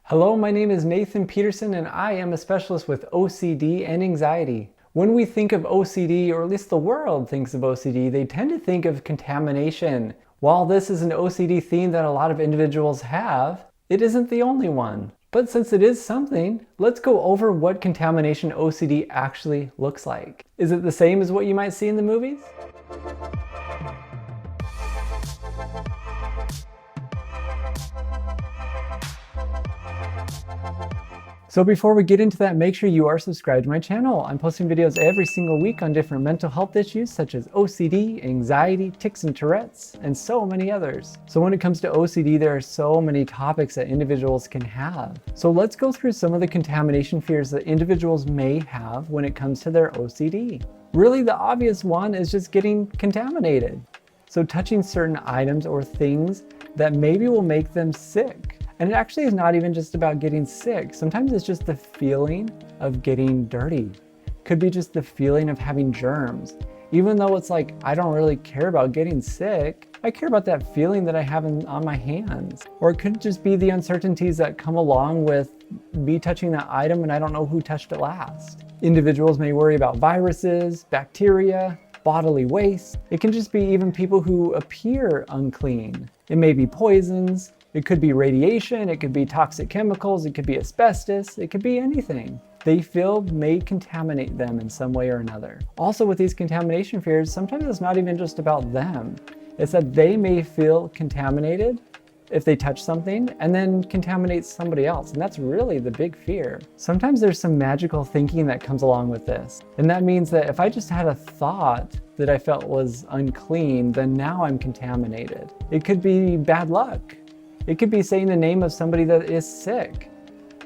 Hello, my name is Nathan Peterson and I am a specialist with OCD and anxiety. When we think of OCD, or at least the world thinks of OCD, they tend to think of contamination. While this is an OCD theme that a lot of individuals have, it isn't the only one. But since it is something, let's go over what contamination OCD actually looks like. Is it the same as what you might see in the movies? So before we get into that, make sure you are subscribed to my channel. I'm posting videos every single week on different mental health issues such as OCD, anxiety, tics and Tourette's, and so many others. So when it comes to OCD, there are so many topics that individuals can have. So let's go through some of the contamination fears that individuals may have when it comes to their OCD. Really, the obvious one is just getting contaminated. So touching certain items or things that maybe will make them sick. And it actually is not even just about getting sick. Sometimes it's just the feeling of getting dirty. Could be just the feeling of having germs. Even though it's like, I don't really care about getting sick, I care about that feeling that I have on my hands. Or it could just be the uncertainties that come along with me touching that item and I don't know who touched it last. Individuals may worry about viruses, bacteria, bodily waste. It can just be even people who appear unclean. It may be poisons. It could be radiation, it could be toxic chemicals, it could be asbestos, it could be anything they feel may contaminate them in some way or another. Also with these contamination fears, sometimes it's not even just about them. It's that they may feel contaminated if they touch something and then contaminate somebody else. And that's really the big fear. Sometimes there's some magical thinking that comes along with this. And that means that if I just had a thought that I felt was unclean, then now I'm contaminated. It could be bad luck. It could be saying the name of somebody that is sick.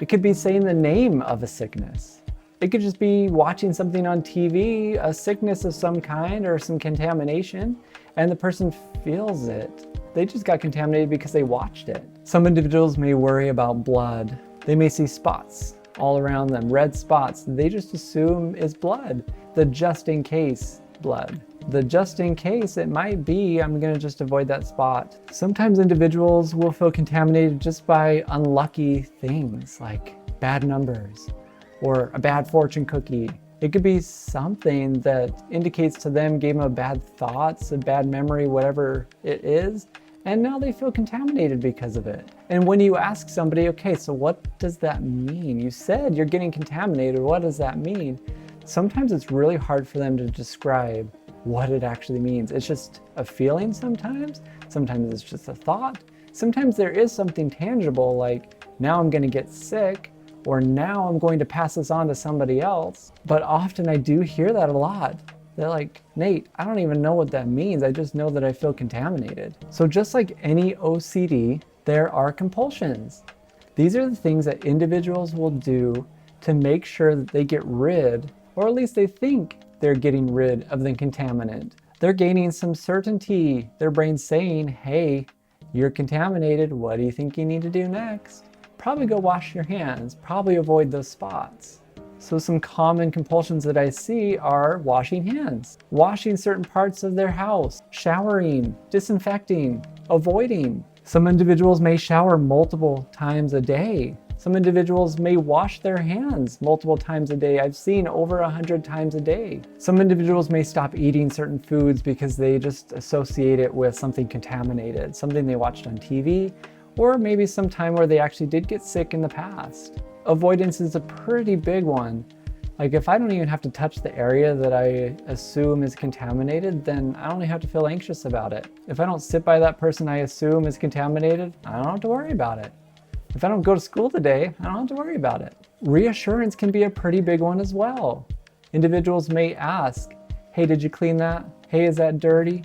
It could be saying the name of a sickness. It could just be watching something on TV, a sickness of some kind or some contamination, and the person feels it. They just got contaminated because they watched it. Some individuals may worry about blood. They may see spots all around them, red spots. They just assume is blood, the just in case blood. The just in case it might be, I'm gonna just avoid that spot. Sometimes individuals will feel contaminated just by unlucky things like bad numbers or a bad fortune cookie. It could be something that indicates to them, gave them a bad thoughts, a bad memory, whatever it is, and now they feel contaminated because of it. And when you ask somebody, okay, so what does that mean? You said you're getting contaminated, what does that mean? Sometimes it's really hard for them to describe what it actually means. It's just a feeling sometimes it's just a thought. Sometimes there is something tangible like, now I'm gonna get sick, or now I'm going to pass this on to somebody else. But often I do hear that a lot. They're like, Nate, I don't even know what that means. I just know that I feel contaminated. So just like any OCD, there are compulsions. These are the things that individuals will do to make sure that they get rid, or at least they think they're getting rid of the contaminant. They're gaining some certainty. Their brain's saying, hey, you're contaminated. What do you think you need to do next? Probably go wash your hands. Probably avoid those spots. So some common compulsions that I see are washing hands, washing certain parts of their house, showering, disinfecting, avoiding. Some individuals may shower multiple times a day. Some individuals may wash their hands multiple times a day. I've seen over 100 times a day. Some individuals may stop eating certain foods because they just associate it with something contaminated, something they watched on TV, or maybe some time where they actually did get sick in the past. Avoidance is a pretty big one. Like if I don't even have to touch the area that I assume is contaminated, then I don't even have to feel anxious about it. If I don't sit by that person I assume is contaminated, I don't have to worry about it. If I don't go to school today, I don't have to worry about it. Reassurance can be a pretty big one as well. Individuals may ask, hey, did you clean that? Hey, is that dirty?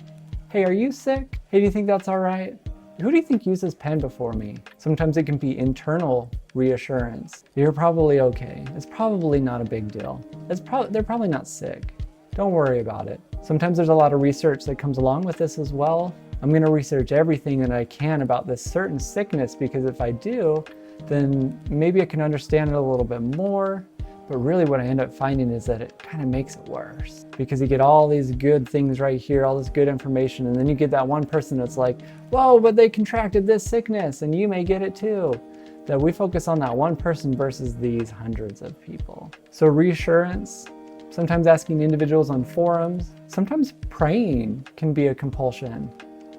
Hey, are you sick? Hey, do you think that's all right? Who do you think used this pen before me? Sometimes it can be internal reassurance. You're probably okay. It's probably not a big deal. They're probably not sick. Don't worry about it. Sometimes there's a lot of research that comes along with this as well. I'm going to research everything that I can about this certain sickness because if I do, then maybe I can understand it a little bit more. But really what I end up finding is that it kind of makes it worse because you get all these good things right here, all this good information, and then you get that one person that's like, whoa, but they contracted this sickness and you may get it too. that we focus on that one person versus these hundreds of people. So reassurance, sometimes asking individuals on forums, sometimes praying can be a compulsion.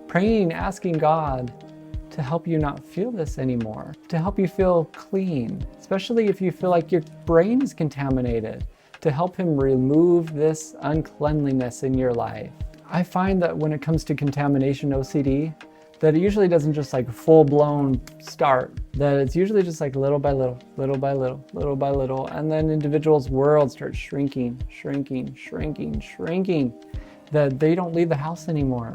Praying, asking God to help you not feel this anymore, to help you feel clean, especially if you feel like your brain is contaminated, to help Him remove this uncleanliness in your life. I find that when it comes to contamination OCD, that it usually doesn't just like full-blown start, that it's usually just like little by little, little by little, little by little, and then individuals' worlds start shrinking, that they don't leave the house anymore,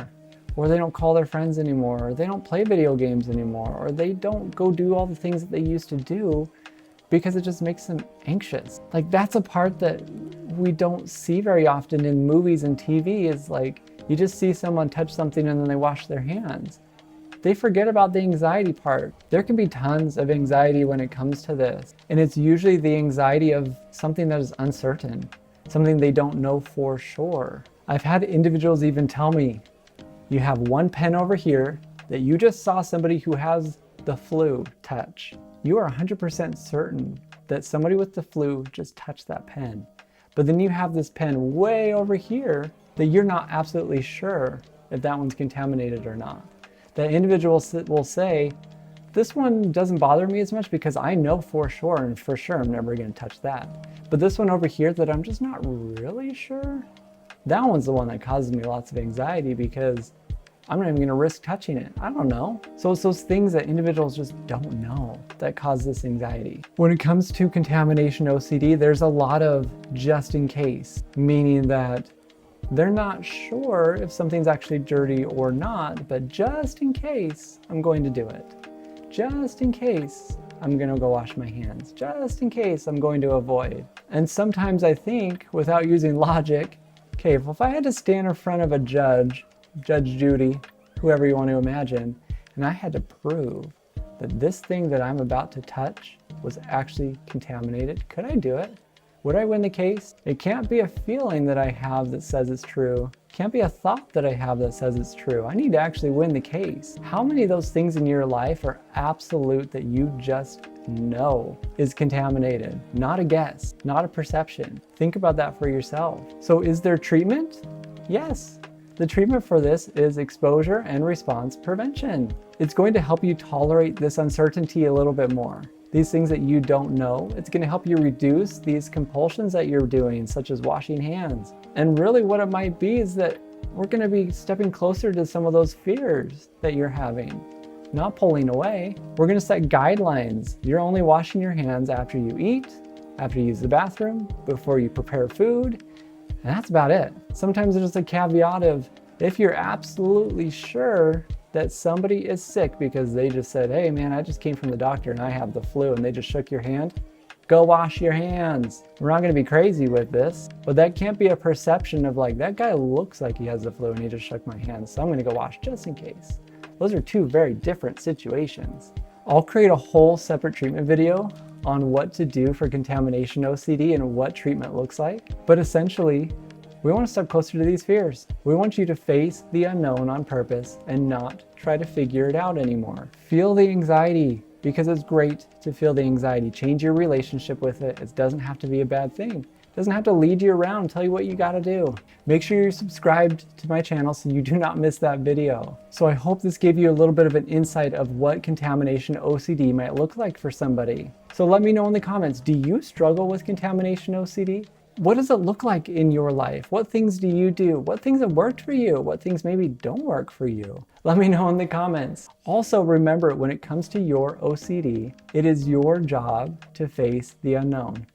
or they don't call their friends anymore, or they don't play video games anymore, or they don't go do all the things that they used to do because it just makes them anxious. Like, that's a part that we don't see very often in movies and TV, is like, you just see someone touch something and then they wash their hands. They forget about the anxiety part. There can be tons of anxiety when it comes to this. And it's usually the anxiety of something that is uncertain, something they don't know for sure. I've had individuals even tell me, you have one pen over here that you just saw somebody who has the flu touch. You are 100% certain that somebody with the flu just touched that pen. But then you have this pen way over here that you're not absolutely sure if that one's contaminated or not. That individual will say, this one doesn't bother me as much because I know for sure, and for sure I'm never going to touch that. But this one over here that I'm just not really sure, that one's the one that causes me lots of anxiety because I'm not even going to risk touching it. I don't know. So it's those things that individuals just don't know that cause this anxiety. When it comes to contamination OCD, there's a lot of just in case, meaning that they're not sure if something's actually dirty or not, but just in case, I'm going to do it. Just in case, I'm going to go wash my hands. Just in case, I'm going to avoid. And sometimes I think, without using logic, okay, well, if I had to stand in front of a Judge Judy, whoever you want to imagine, and I had to prove that this thing that I'm about to touch was actually contaminated, could I do it? Would I win the case? It can't be a feeling that I have that says it's true. It can't be a thought that I have that says it's true. I need to actually win the case. How many of those things in your life are absolute that you just know is contaminated? Not a guess, not a perception. Think about that for yourself. So is there treatment? Yes. The treatment for this is exposure and response prevention. It's going to help you tolerate this uncertainty a little bit more. These things that you don't know, it's going to help you reduce these compulsions that you're doing, such as washing hands. And really what it might be is that we're going to be stepping closer to some of those fears that you're having, not pulling away. We're going to set guidelines. You're only washing your hands after you eat, after you use the bathroom, before you prepare food, and that's about it. Sometimes there's a caveat of, if you're absolutely sure that somebody is sick because they just said, hey man, I just came from the doctor and I have the flu, and they just shook your hand, go wash your hands. We're not going to be crazy with this, but that can't be a perception of like, that guy looks like he has the flu and he just shook my hand, so I'm going to go wash just in case. Those are two very different situations. I'll create a whole separate treatment video on what to do for contamination OCD and what treatment looks like. But essentially, we want to step closer to these fears. We want you to face the unknown on purpose and not try to figure it out anymore. Feel the anxiety, because it's great to feel the anxiety. Change your relationship with it. It doesn't have to be a bad thing. It doesn't have to lead you around and tell you what you got to do. Make sure you're subscribed to my channel so you do not miss that video. So I hope this gave you a little bit of an insight of what contamination OCD might look like for somebody. So let me know in the comments, do you struggle with contamination OCD? What does it look like in your life? What things do you do? What things have worked for you? What things maybe don't work for you? Let me know in the comments. Also remember, when it comes to your OCD, it is your job to face the unknown.